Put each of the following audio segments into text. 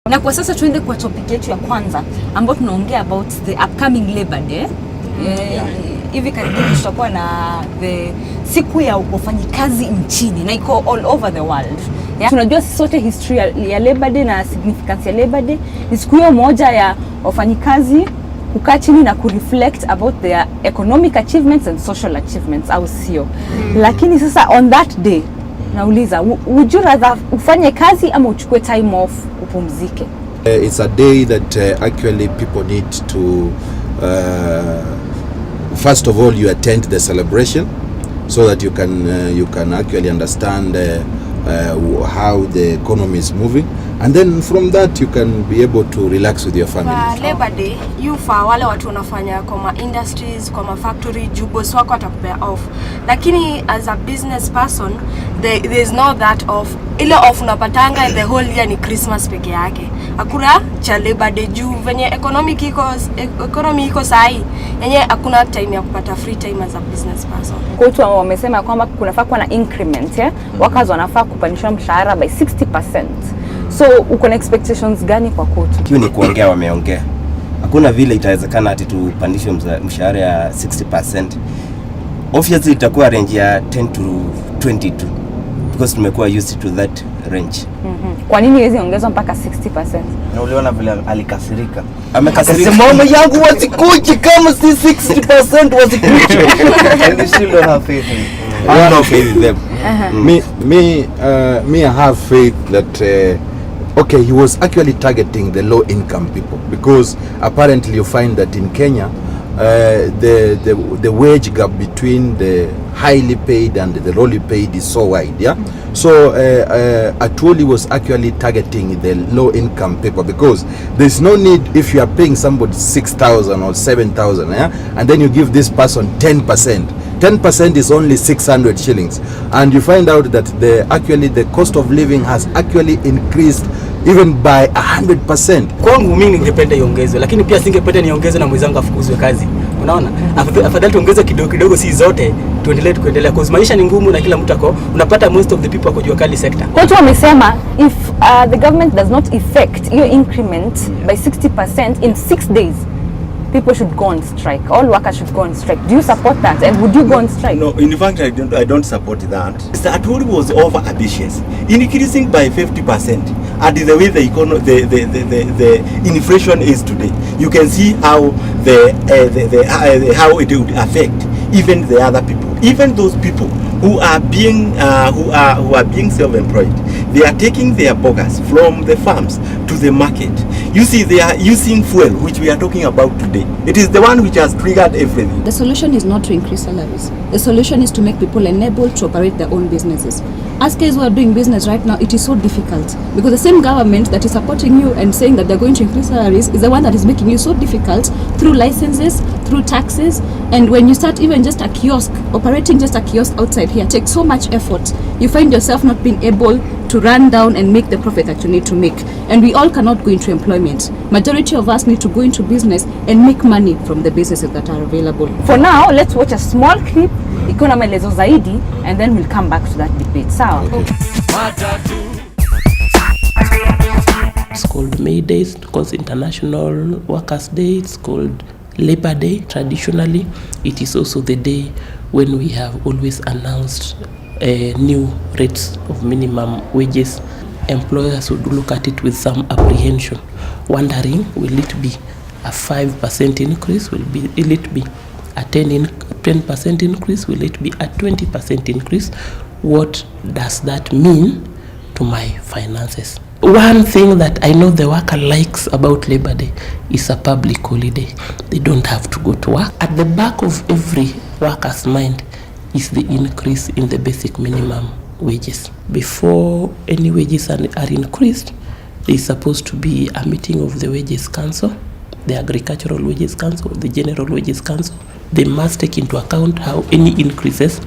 Na kwa sasa tuende kwa topic yetu ya kwanza ambayo tunaongea about the upcoming Labor Day. Hivi karibuni tutakuwa na the siku ya wafanyikazi nchini na iko all over the world. Tunajua sote history ya Labor Day na significance ya Labor Day. Ni siku hiyo moja ya wafanyikazi kukaa chini na kureflect about their economic achievements and social achievements, au sio? Lakini sasa on that day nauliza, would you rather ufanye kazi ama uchukue time off upumzike? It's a day that actually people need to first of all you attend the celebration so that you can actually understand how the economy is moving, and then from that you can be able to relax with your family. Labor Day for wale watu wanafanya kwa industries, kwa factory, boss wako atakupea off, lakini as a business person there is no that off. Ile off unapatanga the whole year ni Christmas peke yake. Hakuna cha Labor Day juu venye economy iko sahi, yenye hakuna time ya kupata free time as a business person. Kwetu wamesema kwamba kunafaa kuwa na increment, wakazi wanafaa kupandishwa mshahara by 60%. So uko na expectations gani kwa kwetu? Kiu ni kuongea, wameongea. Hakuna vile itawezekana ati tupandishe mshahara ya 60%. Obviously itakuwa range ya 10 to 22 because tumekuwa used to that range. Kwa nini hizi ongezwa mpaka 60%? Na uliona vile alikasirika. Amekasirika. Mama yangu wasikuchi kama si 60% wasikuchi. And still don't have faith. I don't have faith in them. Me I have faith that okay, he was actually targeting the low income people, because apparently you find that in Kenya the wage gap between the highly paid and the lowly paid is so wide, so Aprili was actually targeting the low income people, because there's no need if you are paying somebody 6,000 or 7,000, and then you give this person 10% is only 600 shillings, and you find out that the cost of living has actually increased even by 100%. Kwangu mimi ningependa iongezwe, lakini pia singependa niongezwe na mwenzangu afukuzwe kazi. Unaona? Afadhali tuongeze kidogo si zote, tuendelee kwa maisha ni ngumu na kila mtu unapata most of the people wako jua kali sector. Kwa hiyo wamesema if the government does not effect your increment by 60% in 6 days, people should go on strike. All workers should go on strike. Do you support that? And would you go on strike? No, in fact, I don't support that. Mr. Aprili was over ambitious, increasing by 50%. And the way the inflation is today, you can see how how it would affect even the other people, even those people who are being self-employed. They are taking their bogus from the farms to the market. You see, they are using fuel, which we are talking about today. It is the one which has triggered everything. The solution is not to increase salaries. The solution is to make people enabled to operate their own businesses. As guys who are doing business right now, it is so difficult because the same government that is supporting you and saying that they're going to increase salaries is the one that is making you so difficult through licenses, through taxes. And when you start even just a kiosk, operating just a kiosk outside here takes so much effort. You find yourself not being able to run down and make the profit that you need to make. And we all cannot go into employment. Majority of us need to go into business and make money from the businesses that are available. For now, let's watch a small clip, iko na maelezo zaidi, and then we'll come back to that debate. Sawa? Okay. It's called May Day because International Workers' Day. It's called Labor Day. Traditionally, it is also the day when we have always announced new rates of minimum wages. Employers would look at it with some apprehension, wondering, will it be a 5% increase? Will it be a 10% increase? Will it be a 20% increase? What does that mean to my finances? One thing that I know the worker likes about Labor Day is a public holiday. They don't have to go to work. At the back of every worker's mind is the increase in the basic minimum wages. Before any wages are increased, there is supposed to be a meeting of the wages council, the agricultural wages council, the general wages council. They must take into account how any increases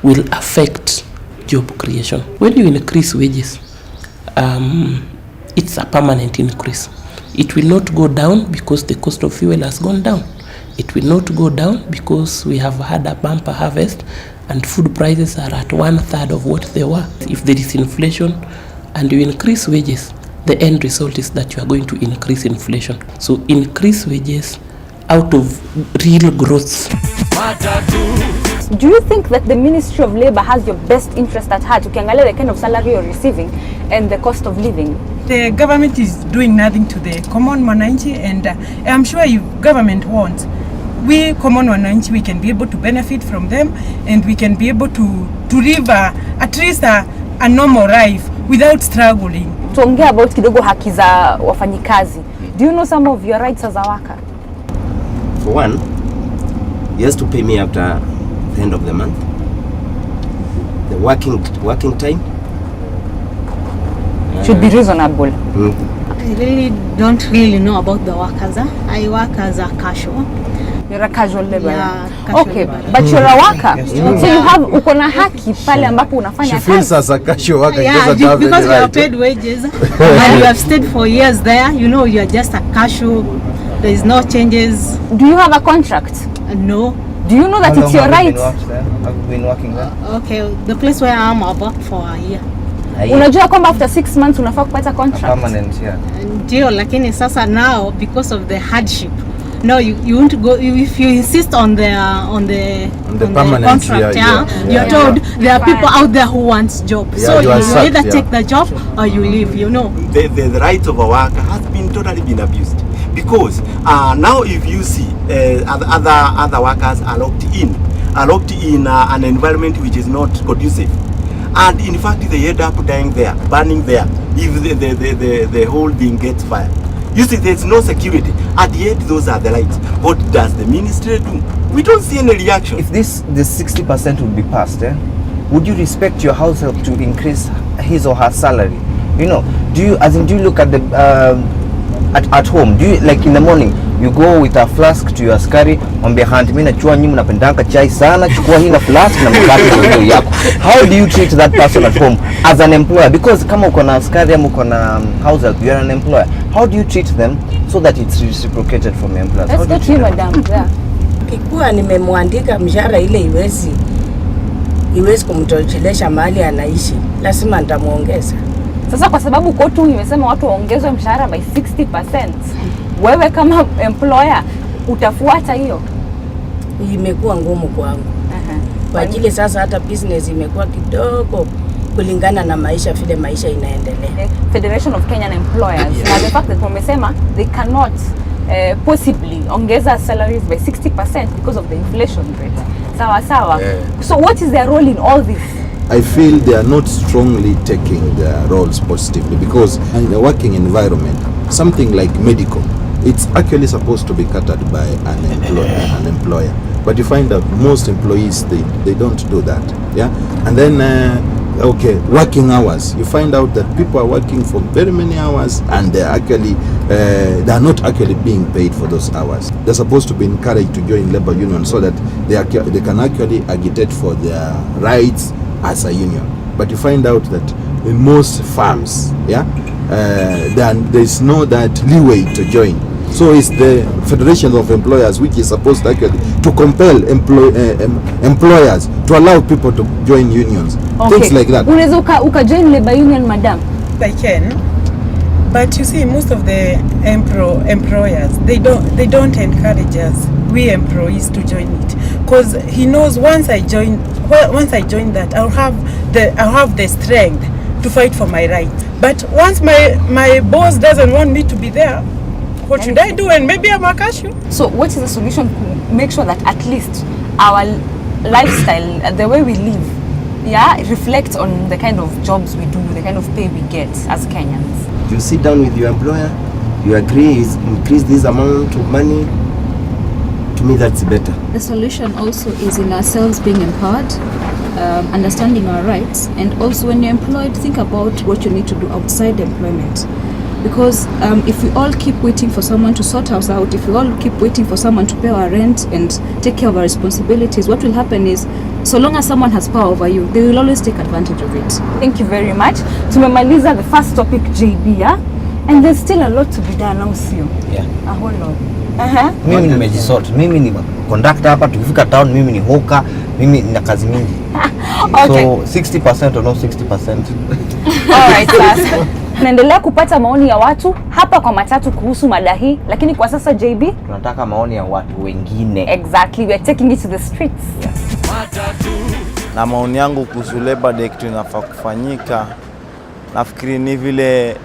will affect job creation. When you increase wages, it's a permanent increase. It will not go down because the cost of fuel has gone down. It will not go down because we have had a bumper harvest and food prices are at 1/3 of what they were. If there is inflation and you increase wages, the end result is that you are going to increase inflation. So increase wages out of real growth. Do you think that the Ministry of Labor has your best interest at heart? Ukiangalia the kind of salary you're receiving and the cost of living. The government is doing nothing to the common mwananchi, and I'm sure if government wants, we common mwananchi, we can be able to benefit from them, and we can be able to live at least a normal life without struggling. Tuongea about kidogo haki za wafanyikazi. Do you know some of your rights as a worker? For one, he has to pay me after the end of the month. The working time should be reasonable. I really don't know about the workers. I work as a casual. You're a casual laborer. Yeah, casual okay, laborer. but you're a worker. So you have ukona haki pale ambapo unafanya kazi. She feels as a casual worker. Yeah, because you are paid wages and you have stayed for years there. You know, you are just a casual. There is no changes. Do you have a contract? No. Do you know that it's your right? Have you been working there? Okay, the place where I am, I've worked for a year. Unajua kwamba after 6 months unafaa kupata contract? Permanent, yeah. Ndio, lakini sasa now because of the hardship, no, you won't go if you insist on the permanent contract. You're told there are people out there who want job, so you either take the job or you leave. You know, the rights of a worker has been totally been abused, because now if you see other workers are locked in an environment which is not conducive, and in fact they end up dying there, burning there, if the whole thing gets fired. You see, there's no security. At the end, those are the rights. What does the ministry do? We don't see any reaction. If the 60% would be passed, would you respect your household to increase his or her salary? You know, do you look at the at home? Do you, like in the morning, you go with a flask to your askari, mwambie hand, mimi najua nyinyi mnapendanga chai sana, chukua hii na flask na mkate ndio yako. How do you treat that person at home as an employer? Because kama uko na askari ama uko na household, you are an employer. How do you treat them so that it's reciprocated from your employers? Let's go to you, madam. Yeah. Kikuwa nimemwandika mshahara ile iwezi kumtoshelesha mahali anaishi, lazima nitamuongeza. Sasa kwa sababu kotu imesema watu waongezwe mshahara by 60%, wewe kama employer utafuata hiyo? Imekuwa ngumu kwangu. Kwa ajili sasa hata business imekuwa kidogo kulingana na maisha, vile maisha inaendelea. Federation of Kenyan Employers, na the fact that wamesema they cannot possibly ongeza salaries by 60% because of the inflation rate. Sawa. So what is their role in all this? I feel they are not strongly taking their roles positively, because in a working environment, something like medical, it's actually supposed to be catered by an employer. But you find that most employees, they don't do that. Yeah, and then working hours. You find out that people are working for very many hours, and they are not actually being paid for those hours. They're supposed to be encouraged to join labor union so that they can actually agitate for their rights as a union. But you find out that in most firms, there is no that leeway to join. So it's the Federation of Employers which is supposed to actually to compel employers to allow people to join unions. Things like that. Unaweza uka-join labor union, madam? They can, but you see, most of the employers, they don't encourage us, we employees, to join it, because he knows once I join that, I'll have the strength to fight for my rights. But once my boss doesn't want me to be there, what should I do? And maybe I'm a cashew. So what is the solution to make sure that at least our lifestyle, the way we live, reflects on the kind of jobs we do, the kind of pay we get as Kenyans? You sit down with your employer, you agree, increase this amount of money. To me, that's better. The solution also is in ourselves being empowered, understanding our rights, and also when you're employed, think about what you need to do outside employment. Because if we all keep waiting for someone to sort us out, if we all keep waiting for someone to pay our rent and take care of our responsibilities, what will happen is, so long as someone has power over you, they will always take advantage of it. Thank you very much. Tumemaliza the first topic, JB, and there's still a lot to be done now, Siku. Yeah. A whole lot. Mimi nimejisort. Mimi ni conductor hapa, tukifika town mimi ni hawker, mimi nina kazi mingi. Okay. So 60% or no 60%. All right, sir. Tunaendelea kupata maoni ya watu hapa kwa Matatu kuhusu mada hii, lakini kwa sasa JB tunataka maoni ya watu wengine. Exactly, we are taking it to the streets. Na maoni yangu kuhusu Labor Day kitu inafaa kufanyika, nafikiri ni vile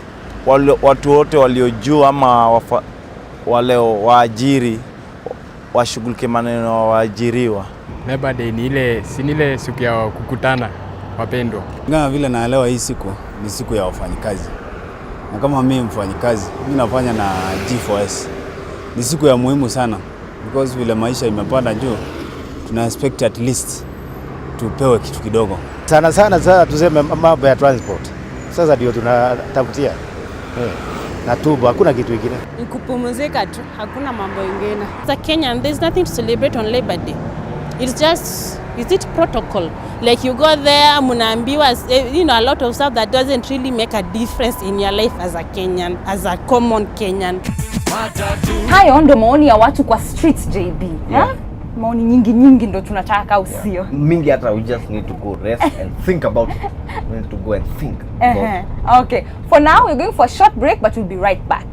watu wote waliojua ama wale waajiri washughulike maneno waajiriwa. Labor Day ni ile siku ya kukutana wapendwa. Kama vile naelewa hii siku ni siku ya wafanyikazi. Na kama mimi mfanyikazi, mimi nafanya na G4S. Ni siku ya muhimu sana because vile maisha imepanda juu, tuna expect at least tupewe kitu kidogo. Sana tuseme mambo ya transport. Sasa ndio tunatafutia. Na tubu hakuna kitu kingine. Ni kupumzika tu, hakuna mambo mengine. As a Kenyan, there's nothing to celebrate on Labor Day. It's just, is it protocol? Like you go there, munaambiwa, a lot of stuff that doesn't really make a difference in your life as a Kenyan, as a common Kenyan. Hayo ndo maoni ya watu kwa streets JB. Yeah. Maoni nyingi ndo tunataka au sio? Mingi hata we just need to go rest and think about it. We need to go and think. Okay. For now we're going for a short break but we'll be right back.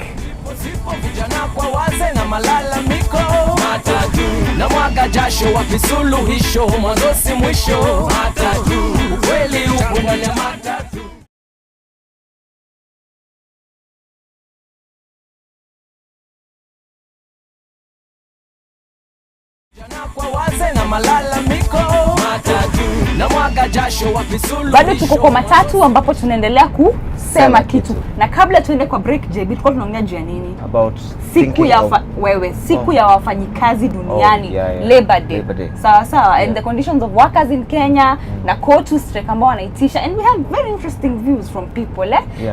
Matatu na mwaga jasho wapi suluhisho mwanzo si mwisho. Matatu ukweli uko ndani ya matatu. Bado tuko kwa Matatu ambapo tunaendelea kusema kitu. Na kabla tuende kwa break JB, tulikuwa tunaongea juu ya nini? About siku ya siku ya wafanyikazi duniani, Labor Day. Sawa. And the conditions of workers in Kenya na court strike ambao wanaitisha, and we had very interesting views from people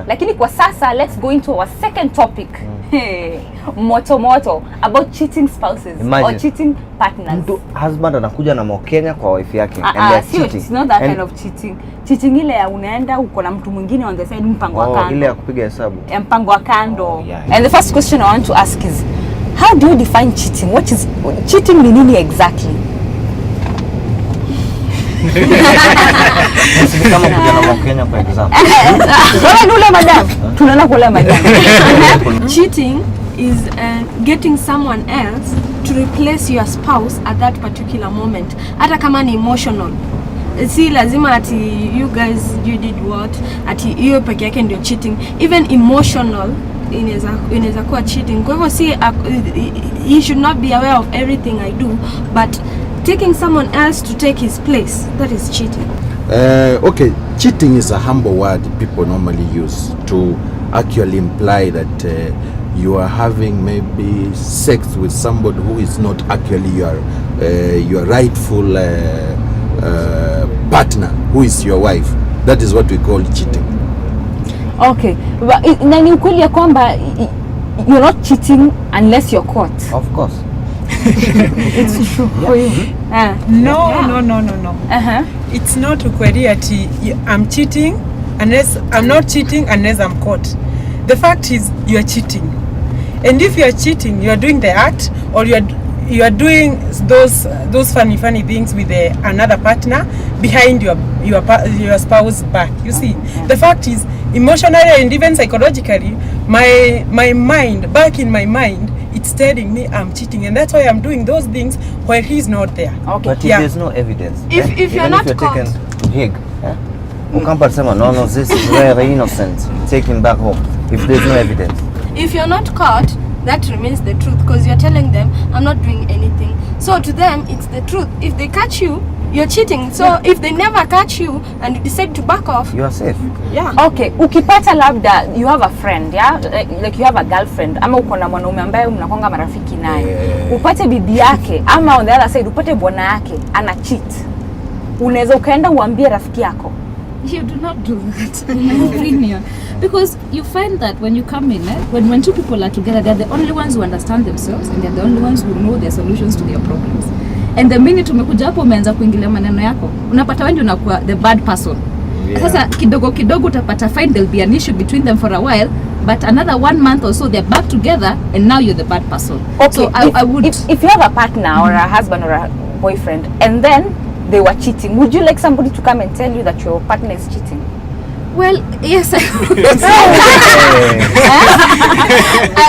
Lakini kwa sasa let's go into our second topic. Moto about cheating spouses. Imagine, or cheating partners. Mtu husband anakuja na Kenya kwa wife yake and they're cheating. It's not that kind of cheating. Cheating ile ya unaenda uko na mtu mwingine on the side, mpango wa kando. Ile ya kupiga hesabu. Mpango wa kando. And the first question I want to ask is, how do you define cheating? What is cheating, ni nini exactly? Kama kuja na Kenya for example. Wala madam. Tunaona kule madam. Cheating is getting someone else to replace your spouse at that particular moment. Hata kama ni emotional. Si lazima ati you guys you did what, ati hiyo peke yake ndio cheating. Even emotional inaweza kuwa cheating. Kwa hivyo si he should not be aware of everything I do, but taking someone else to take his place, that is cheating. Okay, cheating is a humble word people normally use to actually imply that you are having maybe sex with somebody who is not actually your rightful partner, who is your wife. That is what we call cheating. Okay, na ni ukweli ya kwamba you're not cheating unless you're caught. Of course. It's true for you. No. It's not ukweli ati I'm cheating unless I'm not cheating unless I'm caught. The fact is you are cheating, and if you are cheating, you are doing the act, or you are doing those funny things with another partner behind your spouse's back. You see, the fact is emotionally and even psychologically, my mind, back in my mind, it's telling me I'm cheating, and that's why I'm doing those things while he's not there. Okay. But if there's no evidence, if you're not caught, taken to Hague, no, this is very innocent, take him back home. If there's no evidence, if you're not caught, that remains the truth, because you're telling them I'm not doing anything. So to them it's the truth. If they catch you, you're cheating. So if they never catch you and you decide to back off, you are safe. Yeah. Okay, ukipata labda you have a friend, like you have a girlfriend, ama uko na mwanaume ambaye mnakonga marafiki naye, upate bibi yake ama on the other side upate bwana yake ana cheat, unaweza ukaenda uambie rafiki yako? You do not do that, in my opinion, because you find that when you come in, when two people are together, they're the only ones who understand themselves, and they're the only ones who know their solutions to their problems. And the minute umekuja hapo umeanza kuingilia maneno yako, unapata wewe ndio unakuwa the bad person. Sasa kidogo utapata fine, there'll be an issue between them for a while, but another 1 month or so they're back together and now you're the bad person. Okay, so I would, if you have a partner or a husband or a boyfriend and then they were cheating, would you like somebody to come and tell you that your partner is cheating? Well, yes, I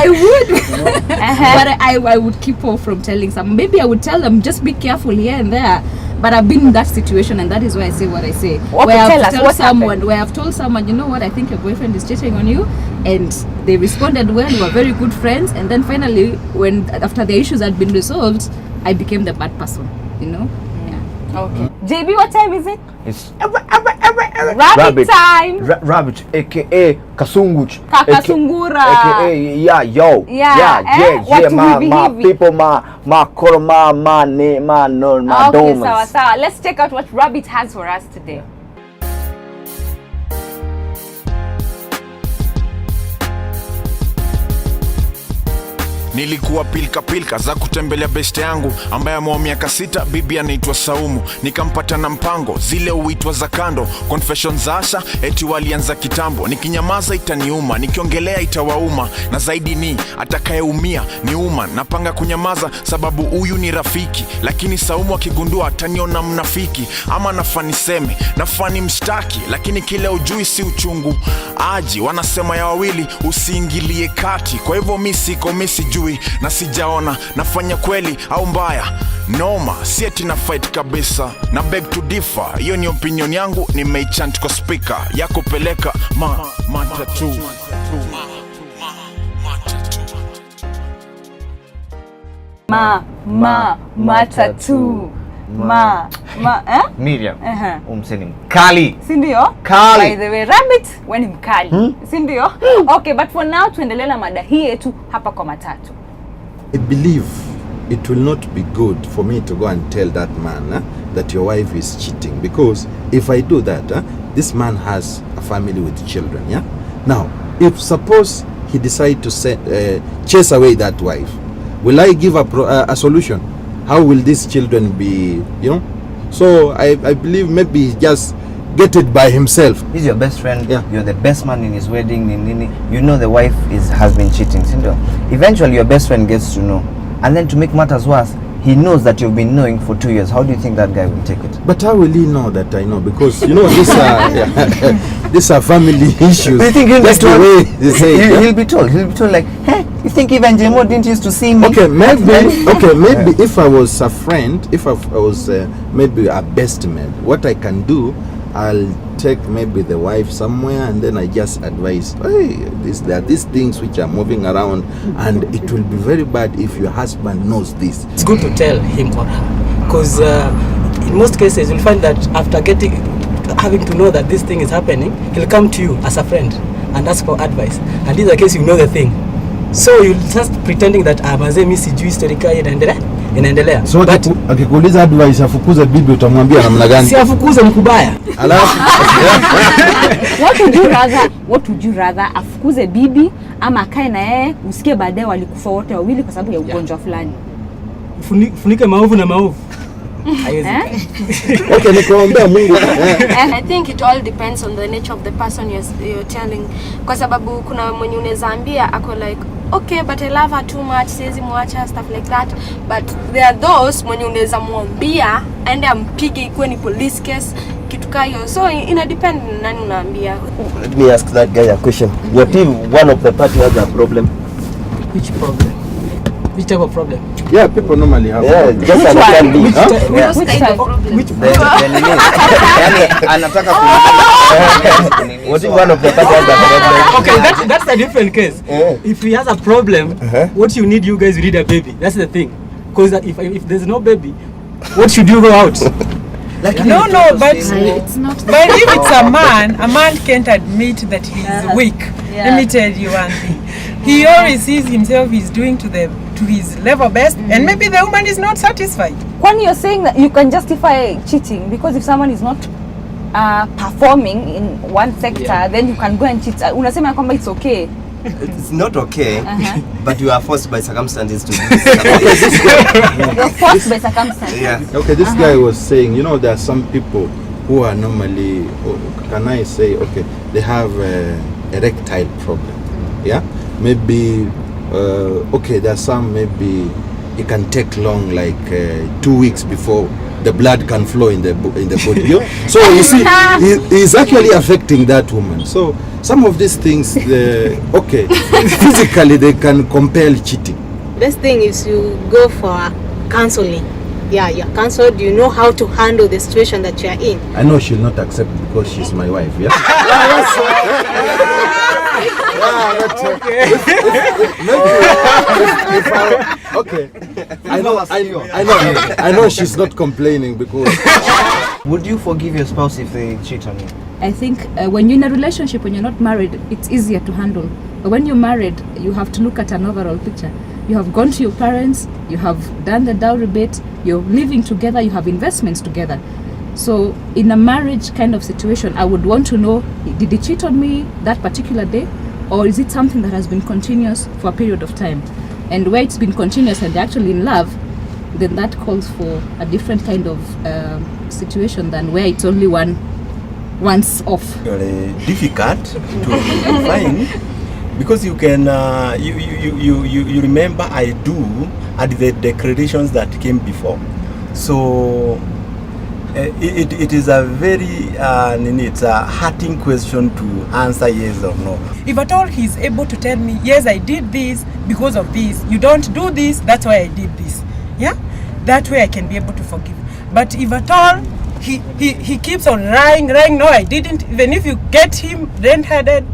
would. But I would keep off from telling some. Maybe I would tell them, just be careful here and there. But I've been in that situation, and that is why I say what I say. Okay, where tell us what happened. Where I've told someone, you know what, I think your boyfriend is cheating on you, and they responded well. We were very good friends, and then finally, when after the issues had been resolved, I became the bad person. You know. Okay. JB, what time is it? It's Rabbit time. Rabbit, aka Kasunguch. Kakasungura. Aka yo. My people, my call, my name, my Okay, domas. sawa. Let's check out what Rabbit has for us today. Nilikuwa pilka za kutembelea beste yangu ambaye ameoa miaka 6, bibi anaitwa Saumu. Nikampata na mpango zile uitwa za kando, confession za Asha eti walianza kitambo. Nikinyamaza itaniuma, nikiongelea itawauma, na zaidi ni atakayeumia ni uma. Napanga kunyamaza sababu huyu ni rafiki, lakini Saumu akigundua ataniona mnafiki. Ama nafani seme, nafani mshtaki, lakini kile ujui si uchungu aji. Wanasema ya wawili usiingilie kati, kwa hivyo mimi siko sijui na sijaona nafanya kweli au mbaya. Noma, si eti na fight kabisa, na beg to differ. Hiyo ni opinion yangu, nimeichant kwa speaker yako. Peleka matatu. Matatu. Miriam, umseni mkali. Si ndio? Kali. By the way, Rabbit, when mkali. Si ndio? Okay, but for now tuendelee na mada hii yetu hapa kwa Matatu. I believe it will not be good for me to go and tell that man that your wife is cheating, because if I do that, this man has a family with children. Yeah. Now, if suppose he decide to chase away that wife, will I give a solution? How will these children be, you know? So I believe maybe he just get it by himself. He's your best friend. Yeah. You're the best man in his wedding. You know the wife has been cheating. Eventually your best friend gets to know. And then to make matters worse, he knows that you've been knowing for 2 years. How do you think that guy will take it? But how will he know that I know? Because, you know, these are family issues. Do you think he'll That's be told? the way they say it, yeah? He'll be told like, hey, you think even Jemo didn't used to see me? Okay, maybe if I was a friend, if I was maybe a best man, what I can do, I'll take maybe the wife somewhere, and then I just advise, hey, there are these things which are moving around, and it will be very bad if your husband knows this. It's good to tell him or her, because in most cases you'll find that after having to know that this thing is happening, he'll come to you as a friend and ask for advice, and in the case you know the thing, so you'll just pretending that mazee mimi sijui story kaya inaendelea. So akikuuliza advice afukuze bibi, utamwambia namna gani? Si afukuze, ni kubaya. Alafu what would you rather afukuze bibi ama akae na yeye usikie baadaye walikufa wote wawili kwa sababu ya ugonjwa fulani? Funike maovu na maovu. Okay, nikuombea Mungu. I think it all depends on the nature of the person you're telling. Kwa sababu kuna mwenye unaweza ambia ako like, okay, but I love her too much, siwezi muacha, stuff like that. But there are those mwenye unaweza muambia aende ampige ikuwe ni police case, kitu kayo. So ina depend nani unaambia. Let me ask that guy a question. What if one of the party has a problem? Which problem? Which type of problem? Yeah, people normally have. Yeah, just understand me. Which type of problem? What if one of the party has a problem? Okay, that's a different case. If he has a problem, what you need a baby. That's the thing. Because if there's no baby, what should you go out? No, but it's not. But if it's a man can't admit that he's weak. Let me tell you one thing. He always sees himself he's doing to his level best, and maybe the woman is not satisfied. When you're saying that you can justify cheating because if someone is not performing in one sector, then you can go and cheat. Unasema kwamba it's okay. It's not okay, but you are forced by circumstances to do this. You're forced by circumstances. Yeah. Okay, this guy was saying, you know, there are some people who are normally, can I say, okay, they have erectile problem. Yeah, maybe okay, there are some maybe it can take long, like 2 weeks before the blood can flow in the body. So you see, he's actually affecting that woman. So some of these things, physically they can compel cheating. Best thing is you go for counseling. Yeah, you're counseled, you know how to handle the situation that you're in. I know she'll not accept because she's my wife, yeah? Okay. I know she's not complaining because... Would you forgive your spouse if they cheat on you? I think when you're in a relationship, when you're not married, it's easier to handle. But when you're married, you have to look at an overall picture. You have gone to your parents, you have done the dowry bit, you're living together, you have investments together. So in a marriage kind of situation, I would want to know, did he cheat on me that particular day? Or is it something that has been continuous for a period of time? And where it's been continuous and they're actually in love, then that calls for a different kind of situation than where it's only once off. Very difficult to find because you can you remember I do at the declarations that came before. So it is a very it's a hurting question to answer yes or no. If at all he's able to tell me, yes, I did this because of this, you don't do this, that's why I did this, yeah, that way I can be able to forgive. But if at all he keeps on lying, no, I didn't, even if you get him red-headed,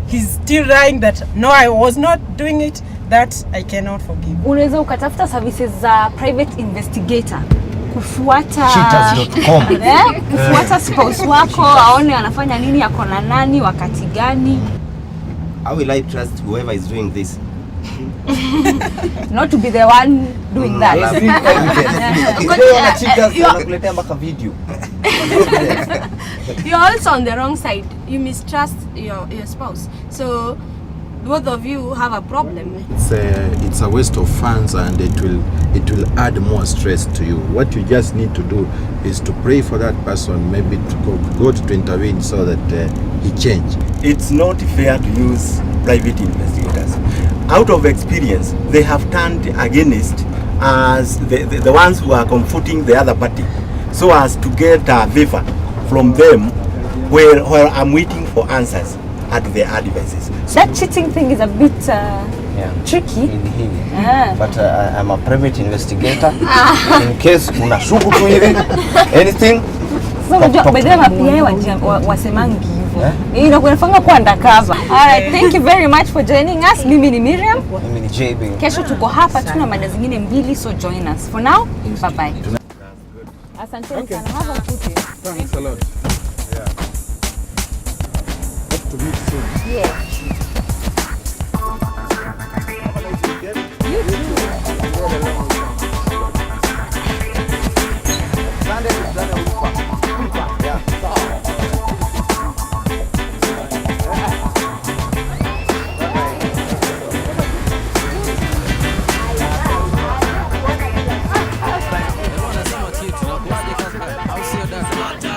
he's still lying that no, I was not doing it, that I cannot forgive. Unaweza ukatafuta services za private investigator kufuata kufuata spouse wako aone anafanya nini, ako na nani, wakati gani. How will I trust whoever is doing this? Not to be the one doing that. You're also on the wrong side. You mistrust your spouse. So both of you have a problem. It's a waste of funds and it will add more stress to you. What you just need to do is to pray for that person, maybe to God to intervene so that he change. It's not fair to use private investigators. Out of experience, they have turned against as the ones who are comforting the other party, so as to get a favor from them where I'm waiting for answers at their advices. That cheating thing is a bit tricky. But I'm a private investigator. In case unashuku tu hivi anything. So badala mapia wasemangi hivyo. Inakunafanya kuwa undercover. Alright, thank you very much for joining us. Mimi ni Miriam. Mimi ni JB. Kesho tuko hapa tuna mada zingine mbili, so join us. For now, bye bye. Asante sana. Have a good day. Thanks a lot. Yeah. Hope to meet soon. Yeah. You too. Au sio dada?